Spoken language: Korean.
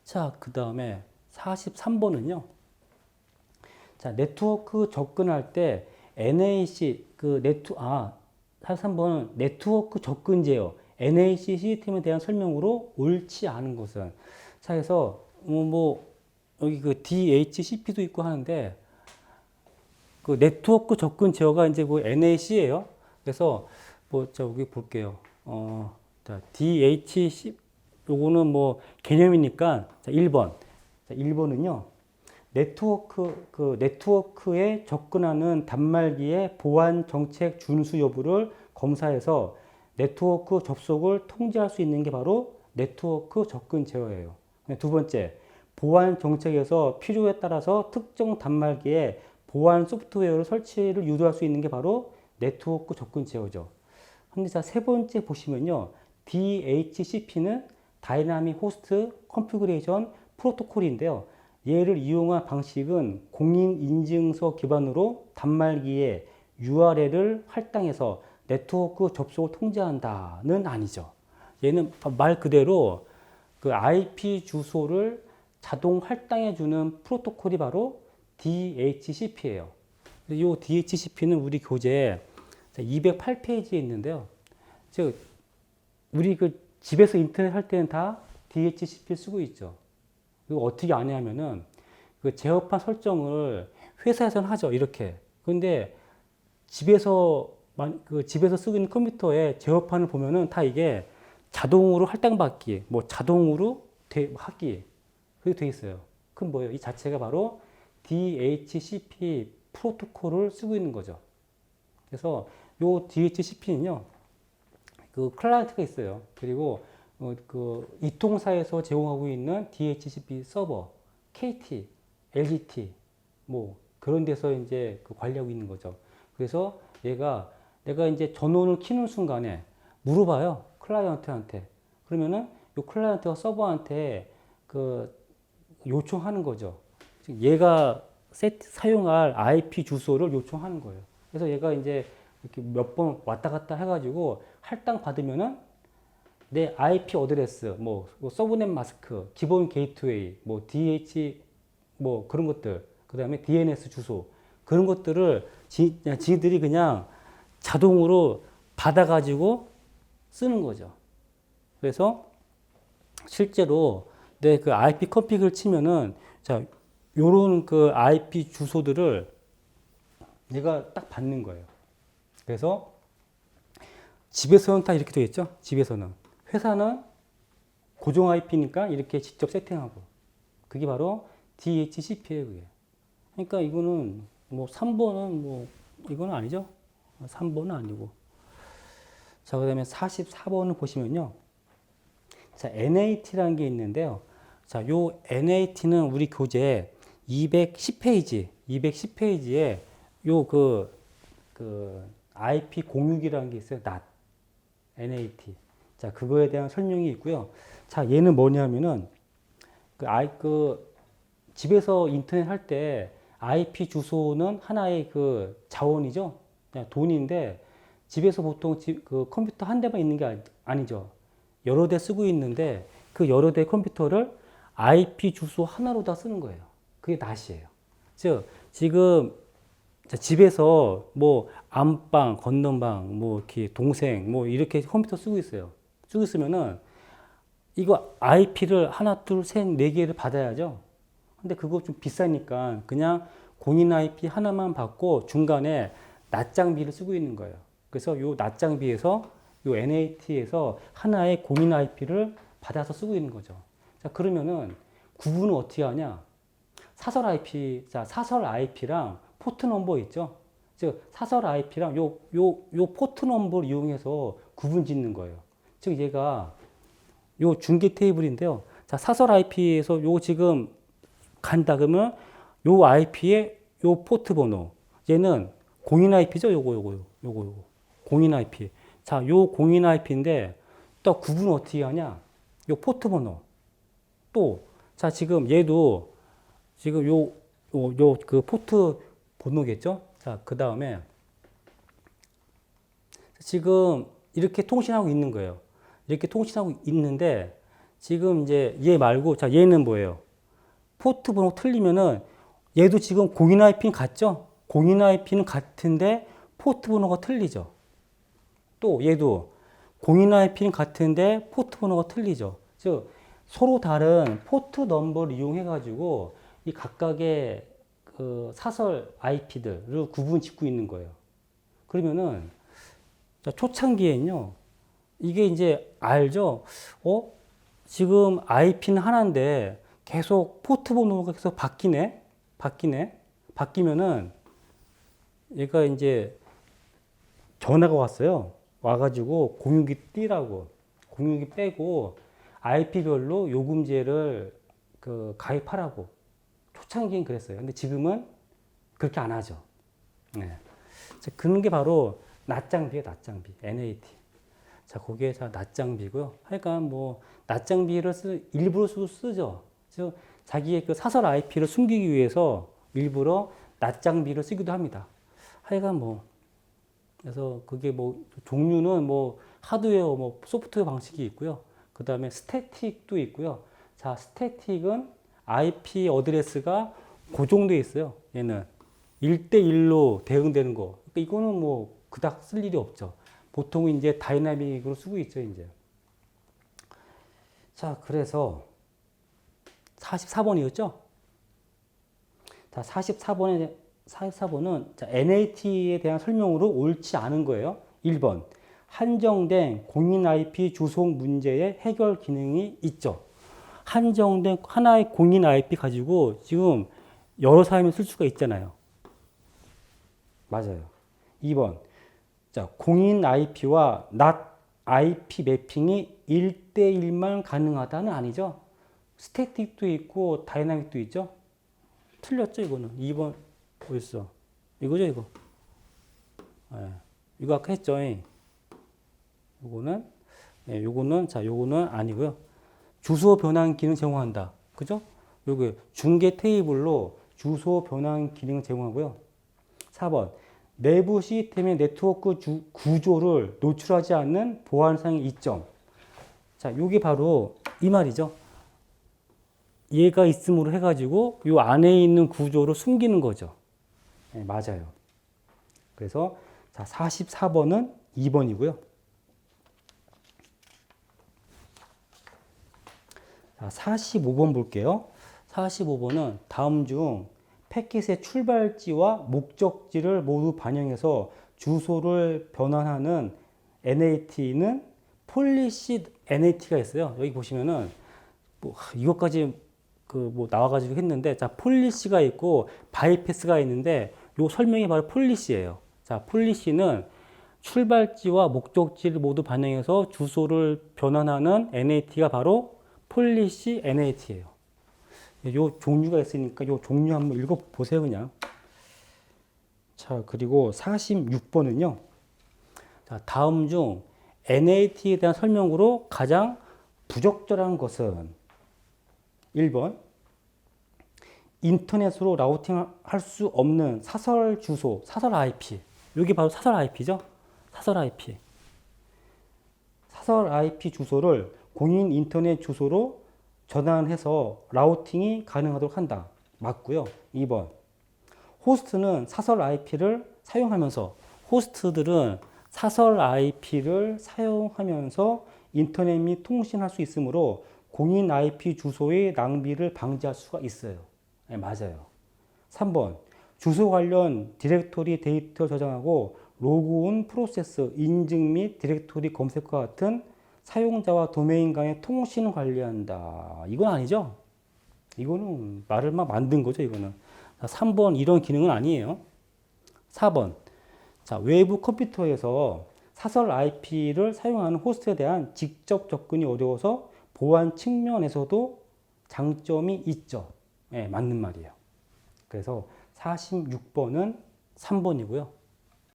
자, 그 다음에 43번은요. 자, 네트워크 접근할 때 NAC, 43번은 네트워크 접근 제어, NAC 시스템에 대한 설명으로 옳지 않은 것은. 자, 그래서, 여기 그 DHCP도 있고 하는데, 그 네트워크 접근 제어가 이제 그 NAC예요. 그래서, 여기 볼게요. 자, DHC, 요거는 개념이니까, 자, 1번. 자, 1번은요. 네트워크에 접근하는 단말기의 보안 정책 준수 여부를 검사해서 네트워크 접속을 통제할 수 있는 게 바로 네트워크 접근 제어예요. 두 번째, 보안 정책에서 필요에 따라서 특정 단말기에 보안 소프트웨어를 설치를 유도할 수 있는 게 바로 네트워크 접근 제어죠. 근데 자, 세 번째 보시면요. DHCP는 다이나믹 호스트 컨피그레이션 프로토콜인데요. 얘를 이용한 방식은 공인인증서 기반으로 단말기에 URL을 할당해서 네트워크 접속을 통제한다는 아니죠. 얘는 말 그대로 그 IP 주소를 자동 할당해주는 프로토콜이 바로 DHCP예요. 이 DHCP는 우리 교재 208페이지에 있는데요. 즉, 우리 그 집에서 인터넷 할 때는 다 DHCP 쓰고 있죠. 이거 어떻게 아냐면은 그 제어판 설정을 회사에서는 하죠. 이렇게. 근데 집에서 집에서 쓰고 있는 컴퓨터에 제어판을 보면은 다 이게 자동으로 할당받기, 자동으로 하기 그렇게 돼 있어요. 그럼 뭐예요? 이 자체가 바로 DHCP 프로토콜을 쓰고 있는 거죠. 그래서 요 DHCP는요. 그 클라이언트가 있어요. 그리고 그 이통사에서 제공하고 있는 DHCP 서버, KT, LGT 그런 데서 이제 그 관리하고 있는 거죠. 그래서 내가 이제 전원을 켜는 순간에 물어봐요. 클라이언트한테. 그러면은 요 클라이언트가 서버한테 그 요청하는 거죠. 얘가 사용할 IP 주소를 요청하는 거예요. 그래서 얘가 이제 이렇게 몇 번 왔다 갔다 해가지고 할당 받으면은 내 IP 어드레스, 서브넷 마스크, 기본 게이트웨이, DH, 그런 것들, 그 다음에 DNS 주소, 그런 것들을 지들이 그냥 자동으로 받아가지고 쓰는 거죠. 그래서 실제로 내 그 IP 컨피그를 치면은, 자, 요런 그 IP 주소들을 얘가 딱 받는 거예요. 그래서 집에서는 다 이렇게 되겠죠? 집에서는. 회사는 고정 IP니까 이렇게 직접 세팅하고. 그게 바로 DHCP예요, 그게. 그러니까 이거는 3번은 이거는 아니죠? 3번은 아니고. 자, 그 다음에 44번을 보시면요. 자, NAT라는 게 있는데요. 자, 요 NAT는 우리 교재 210페이지에 요 IP 공유기라는 게 있어요. NAT. 자, 그거에 대한 설명이 있고요. 자, 얘는 뭐냐면은 집에서 인터넷 할 때 IP 주소는 하나의 그 자원이죠. 그냥 돈인데 집에서 보통 그 컴퓨터 한 대만 있는 게 아니죠. 여러 대 쓰고 있는데 그 여러 대 컴퓨터를 IP 주소 하나로 다 쓰는 거예요. 그게 낫이에요. 즉, 지금 집에서 안방, 건넌방, 이렇게 동생, 이렇게 컴퓨터 쓰고 있어요. 쓰고 있으면은 이거 IP를 하나, 둘, 셋, 네 개를 받아야죠. 근데 그거 좀 비싸니까 그냥 공인 IP 하나만 받고 중간에 낫장비를 쓰고 있는 거예요. 그래서 요 낫장비에서 요 NAT에서 하나의 공인 IP를 받아서 쓰고 있는 거죠. 자, 그러면은 구분은 어떻게 하냐? 사설 IP랑 포트 넘버 있죠? 즉, 사설 IP랑 요 포트 넘버를 이용해서 구분 짓는 거예요. 즉, 얘가 요 중계 테이블인데요. 자, 사설 IP에서 요 지금 간다 그러면 요 IP의 요 포트 번호. 얘는 공인 IP죠? 요거. 공인 IP. 자, 요 공인 IP인데 또 구분 어떻게 하냐? 요 포트 번호. 또, 자, 지금 얘도 지금 그 포트 번호겠죠? 자, 그 다음에 지금 이렇게 통신하고 있는 거예요. 이렇게 통신하고 있는데 지금 이제 얘 말고, 자, 얘는 뭐예요? 포트 번호 틀리면은 얘도 지금 공인 IP는 같죠? 공인 IP는 같은데 포트 번호가 틀리죠. 또 얘도 공인 IP는 같은데 포트 번호가 틀리죠. 즉 서로 다른 포트 넘버를 이용해 가지고 이 각각의 그 사설 IP들을 구분 짓고 있는 거예요. 그러면은 자, 초창기에는요. 이게 이제 알죠? 지금 IP는 하나인데 계속 포트 번호가 계속 바뀌면은 얘가 이제 전화가 왔어요. 와가지고 공유기 띄라고. 공유기 빼고 IP별로 요금제를 그 가입하라고. 초창기엔 그랬어요. 근데 지금은 그렇게 안 하죠. 네. 그런 게 바로 낫장비예요, 낫장비. NAT. 자, 거기에 낫장비고요. 하여간 뭐, 낫장비를 일부러 쓰죠. 즉, 자기의 그 사설 IP를 숨기기 위해서 일부러 낫장비를 쓰기도 합니다. 하여간 뭐, 그래서 그게 뭐, 종류는 뭐, 하드웨어, 뭐, 소프트웨어 방식이 있고요. 그 다음에 스태틱도 있고요. 자, 스태틱은 IP 어드레스가 고정되어 있어요. 얘는 1대1로 대응되는 거. 그러니까 이거는 뭐, 그닥 쓸 일이 없죠. 보통 이제 다이나믹으로 쓰고 있죠, 이제. 자, 그래서 44번이었죠? 자, 44번은 NAT에 대한 설명으로 옳지 않은 거예요. 1번. 한정된 공인 IP 주소 문제의 해결 기능이 있죠. 한정된 하나의 공인 IP 가지고 지금 여러 사람이 쓸 수가 있잖아요. 맞아요. 2번. 자, 공인 IP와 NAT IP 매핑이 1대1만 가능하다는 아니죠. 스태틱도 있고 다이나믹도 있죠. 틀렸죠, 이거는. 2번 어딨어? 이거죠, 이거. 네. 이거 아까 했죠. 요거는 네, 요거는 아니고요. 주소 변환 기능 제공한다. 그죠? 요게 중개 테이블로 주소 변환 기능 제공하고요. 4번. 내부 시스템의 네트워크 구조를 노출하지 않는 보안상의 이점. 자, 요게 바로 이 말이죠. 얘가 있음으로 해가지고 요 안에 있는 구조를 숨기는 거죠. 네, 맞아요. 그래서 자, 44번은 2번이고요. 자, 45번 볼게요. 45번은 다음 중 패킷의 출발지와 목적지를 모두 반영해서 주소를 변환하는 NAT는 폴리시 NAT가 있어요. 여기 보시면은 뭐 이것까지 그 뭐 나와가지고 했는데, 자, 폴리시가 있고 바이패스가 있는데 요 설명이 바로 폴리시예요. 자, 폴리시는 출발지와 목적지를 모두 반영해서 주소를 변환하는 NAT가 바로 폴리시 NAT예요. 요 종류가 있으니까 요 종류 한번 읽어 보세요, 그냥. 자, 그리고 46번은요. 자, 다음 중 NAT에 대한 설명으로 가장 부적절한 것은 1번. 인터넷으로 라우팅할 수 없는 사설 주소, 사설 IP. 여기 바로 사설 IP죠? 사설 IP. 사설 IP 주소를 공인 인터넷 주소로 전환해서 라우팅이 가능하도록 한다. 맞고요. 2번. 호스트는 사설 IP를 사용하면서, 호스트들은 사설 IP를 사용하면서 인터넷 및 통신할 수 있으므로 공인 IP 주소의 낭비를 방지할 수가 있어요. 네, 맞아요. 3번. 주소 관련 디렉토리 데이터 저장하고 로그온 프로세스, 인증 및 디렉토리 검색과 같은 사용자와 도메인 간의 통신을 관리한다. 이건 아니죠? 이거는 말을 막 만든 거죠, 이거는. 3번 이런 기능은 아니에요. 4번. 자, 외부 컴퓨터에서 사설 IP를 사용하는 호스트에 대한 직접 접근이 어려워서 보안 측면에서도 장점이 있죠. 네, 맞는 말이에요. 그래서 46번은 3번이고요.